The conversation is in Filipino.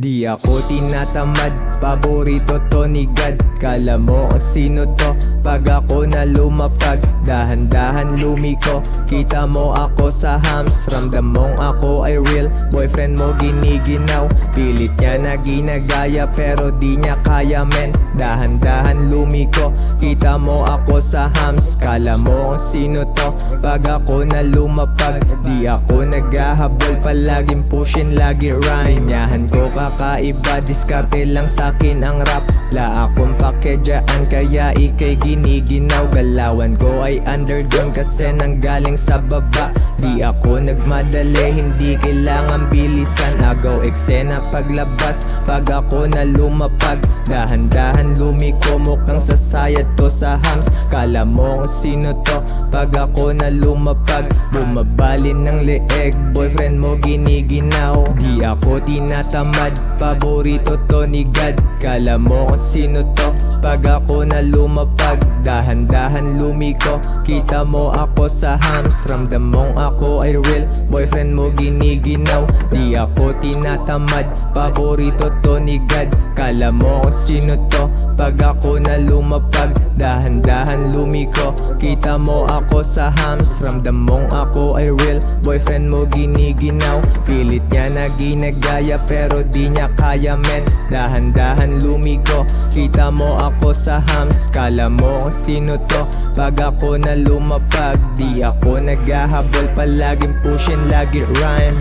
Di ako tinatamad, paborito to ni God. Kala mo kung sino to, pag ako na lumapag. Dahan-dahan lumiko, kita mo ako sa hams. Ramdam mong ako ay real, boyfriend mo giniginaw. Pilit niya na ginagaya pero di niya kaya men. Dahan-dahan lumiko, kita mo ako sa hams. Kala mo kung sino to, pag ako na lumapag. Di ako naghahabol, palaging pushin, lagi rhyme. Nyahan ko kakaiba, diskarte lang sa'kin ang rap. La akong pakedyaan, kaya ikay giniginaw. Galawan ko ay underground kasi nanggaling sa baba. Di ako nagmadali, hindi kailangan bilisan. Agaw eksena paglabas, pag ako na lumapag. Dahan-dahan lumiko, mukhang sasayad to sa hams. Kala mo kung sino to, pag ako na lumapag. Bumabalin ng leeg, boyfriend mo giniginaw. Di ako tinatamad, paborito to ni God. Kala mo kung sino to, pag ako na lumapag. Dahan-dahan lumiko, kita mo ako sa hams. Ramdam mong ako ay real, boyfriend mo giniginaw. Di ako tinatamad, paborito to ni God. Kala mo kung sino to, pag ako na lumapag. Dahan-dahan lumiko, kita mo ako sa hams. Ramdam mong ako ay real, boyfriend mo giniginaw. Pilit niya na ginagaya pero di niya kaya men. Dahan-dahan lumiko, kita mo ako sa hams. Kala mo kung sino to, pag ako na lumapag. Di ako naghahabol, palaging pushin, lagi rhyme.